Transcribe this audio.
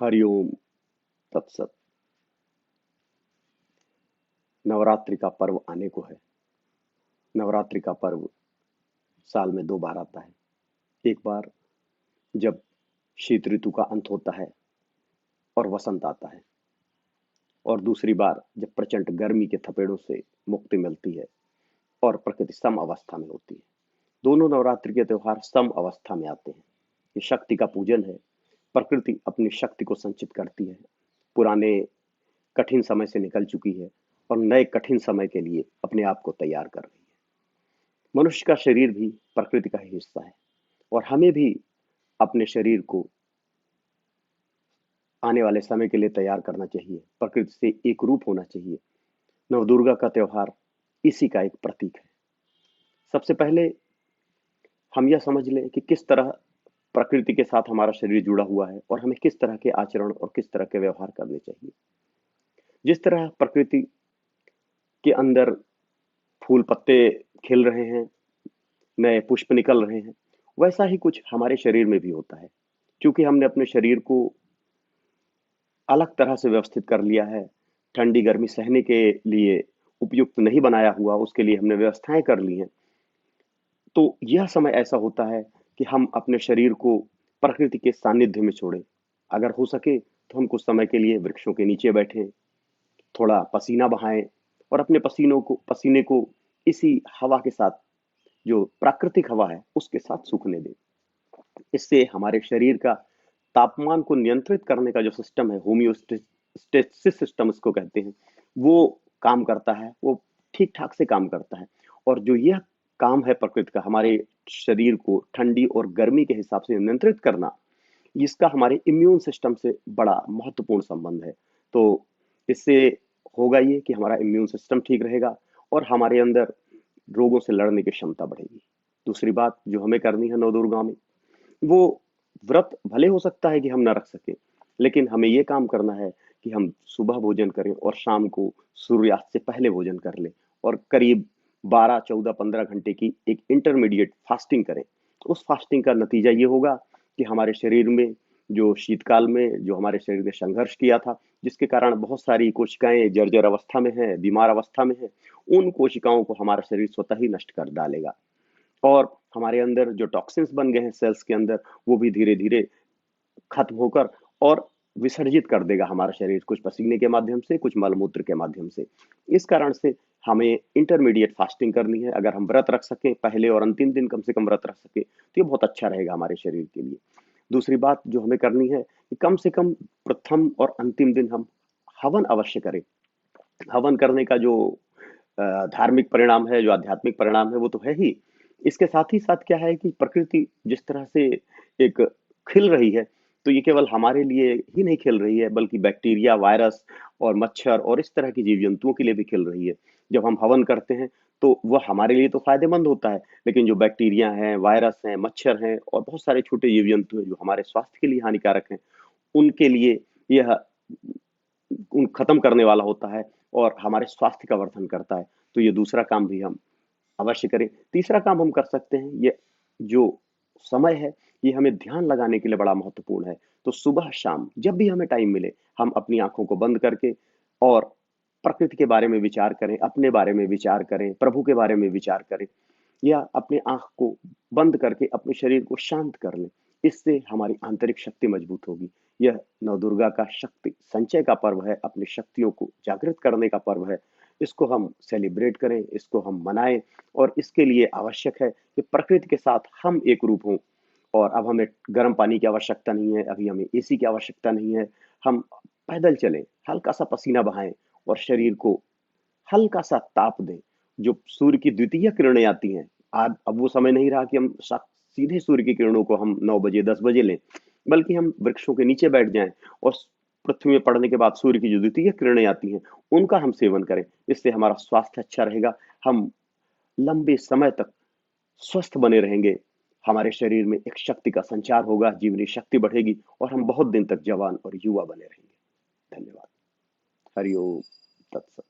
हरिओम तत्सत। नवरात्रि का पर्व आने को है। नवरात्रि का पर्व साल में 2 बार आता है। एक बार जब शीत ऋतु का अंत होता है और वसंत आता है, और दूसरी बार जब प्रचंड गर्मी के थपेड़ों से मुक्ति मिलती है और प्रकृति सम अवस्था में होती है। दोनों नवरात्रि के त्योहार सम अवस्था में आते हैं। ये शक्ति का पूजन है। प्रकृति अपनी शक्ति को संचित करती है। पुराने कठिन समय से निकल चुकी है और नए कठिन समय के लिए अपने आप को तैयार कर रही है। मनुष्य का शरीर भी प्रकृति का ही हिस्सा है और हमें भी अपने शरीर को आने वाले समय के लिए तैयार करना चाहिए। प्रकृति से एक रूप होना चाहिए। नवदुर्गा का त्योहार इसी का एक प्रतीक है। सबसे पहले हम यह समझ लें कि किस तरह प्रकृति के साथ हमारा शरीर जुड़ा हुआ है और हमें किस तरह के आचरण और किस तरह के व्यवहार करने चाहिए। जिस तरह प्रकृति के अंदर फूल पत्ते खिल रहे हैं, नए पुष्प निकल रहे हैं, वैसा ही कुछ हमारे शरीर में भी होता है। क्योंकि हमने अपने शरीर को अलग तरह से व्यवस्थित कर लिया है, ठंडी गर्मी सहने के लिए उपयुक्त नहीं बनाया हुआ, उसके लिए हमने व्यवस्थाएं कर ली हैं। तो यह समय ऐसा होता है कि हम अपने शरीर को प्रकृति के सानिध्य में छोड़ें। अगर हो सके तो हम कुछ समय के लिए वृक्षों के नीचे बैठें, थोड़ा पसीना बहाएं और अपने पसीने को इसी हवा के साथ, जो प्राकृतिक हवा है, उसके साथ सूखने दें। इससे हमारे शरीर का तापमान को नियंत्रित करने का जो सिस्टम है, होम्योस्टेसिस सिस्टम इसको कहते हैं, वो काम करता है। वो ठीक ठाक से काम करता है। और जो यह काम है प्रकृति का, हमारे शरीर को ठंडी और गर्मी के हिसाब से नियंत्रित करना, इसका हमारे इम्यून सिस्टम से बड़ा महत्वपूर्ण संबंध है। तो इससे होगा ये कि हमारा इम्यून सिस्टम ठीक रहेगा और हमारे अंदर रोगों से लड़ने की क्षमता बढ़ेगी। दूसरी बात जो हमें करनी है नवदुर्गा में, वो व्रत भले हो सकता है कि हम ना रख सके, लेकिन हमें ये काम करना है कि हम सुबह भोजन करें और शाम को सूर्यास्त से पहले भोजन कर लें और करीब 12, 14, 15 घंटे की एक इंटरमीडिएट फास्टिंग करें। उस फास्टिंग का नतीजा ये होगा कि हमारे शरीर में जो शीतकाल में जो हमारे शरीर ने संघर्ष किया था, जिसके कारण बहुत सारी कोशिकाएं जर्जर अवस्था में हैं, बीमार अवस्था में हैं, उन कोशिकाओं को हमारा शरीर स्वतः ही नष्ट कर डालेगा। और हमारे अंदर जो टॉक्सिन्स बन गए हैं सेल्स के अंदर, वो भी धीरे धीरे खत्म होकर और विसर्जित कर देगा हमारा शरीर, कुछ पसीने के माध्यम से, कुछ मलमूत्र के माध्यम से। इस कारण से हमें इंटरमीडिएट फास्टिंग करनी है। अगर हम व्रत रख सकें, पहले और अंतिम दिन कम से कम व्रत रख सके, तो ये बहुत अच्छा रहेगा हमारे शरीर के लिए। दूसरी बात जो हमें करनी है कि कम से कम प्रथम और अंतिम दिन हम हवन अवश्य करें। हवन करने का जो धार्मिक परिणाम है, जो आध्यात्मिक परिणाम है, वो तो है ही। इसके साथ ही साथ क्या है कि प्रकृति जिस तरह से एक खिल रही है, तो ये केवल हमारे लिए ही नहीं खिल रही है, बल्कि बैक्टीरिया, वायरस और मच्छर और इस तरह की जीव जंतुओं के लिए भी खिल रही है। जब हम हवन करते हैं तो वह हमारे लिए तो फायदेमंद होता है, लेकिन जो बैक्टीरिया हैं, वायरस हैं, मच्छर हैं और बहुत सारे छोटे जीव जंतु हैं जो हमारे स्वास्थ्य के लिए हानिकारक हैं, उनके लिए यह उन खत्म करने वाला होता है और हमारे स्वास्थ्य का वर्धन करता है। तो ये दूसरा काम भी हम अवश्य करें। तीसरा काम हम कर सकते हैं, ये जो समय है, ये हमें ध्यान लगाने के लिए बड़ा महत्वपूर्ण है। तो सुबह शाम जब भी हमें टाइम मिले, हम अपनी आंखों को बंद करके और प्रकृति के बारे में विचार करें, अपने बारे में विचार करें, प्रभु के बारे में विचार करें, या अपने आंख को बंद करके अपने शरीर को शांत कर लें। इससे हमारी आंतरिक शक्ति मजबूत होगी। यह नवदुर्गा का शक्ति संचय का पर्व है, अपनी शक्तियों को जागृत करने का पर्व है। इसको हम सेलिब्रेट करें, इसको हम मनाएं और इसके लिए आवश्यक है कि प्रकृति के साथ हम एक रूप हों। और अब हमें गर्म पानी की आवश्यकता नहीं है, अभी हमें एसी की आवश्यकता नहीं है। हम पैदल चलें, हल्का सा पसीना बहाएं और शरीर को हल्का सा ताप दें। जो सूर्य की द्वितीय किरणें आती हैं, आज अब वो समय नहीं रहा कि हम सीधे सूर्य की किरणों को हम 9 बजे 10 बजे लें, बल्कि हम वृक्षों के नीचे बैठ जाएं और पृथ्वी में पड़ने के बाद सूर्य की जो द्वितीय किरणें आती हैं, उनका हम सेवन करें। इससे हमारा स्वास्थ्य अच्छा रहेगा। हम लंबे समय तक स्वस्थ बने रहेंगे। हमारे शरीर में एक शक्ति का संचार होगा, जीवनी शक्ति बढ़ेगी और हम बहुत दिन तक जवान और युवा बने रहेंगे। धन्यवाद। हरिओम तत्सत।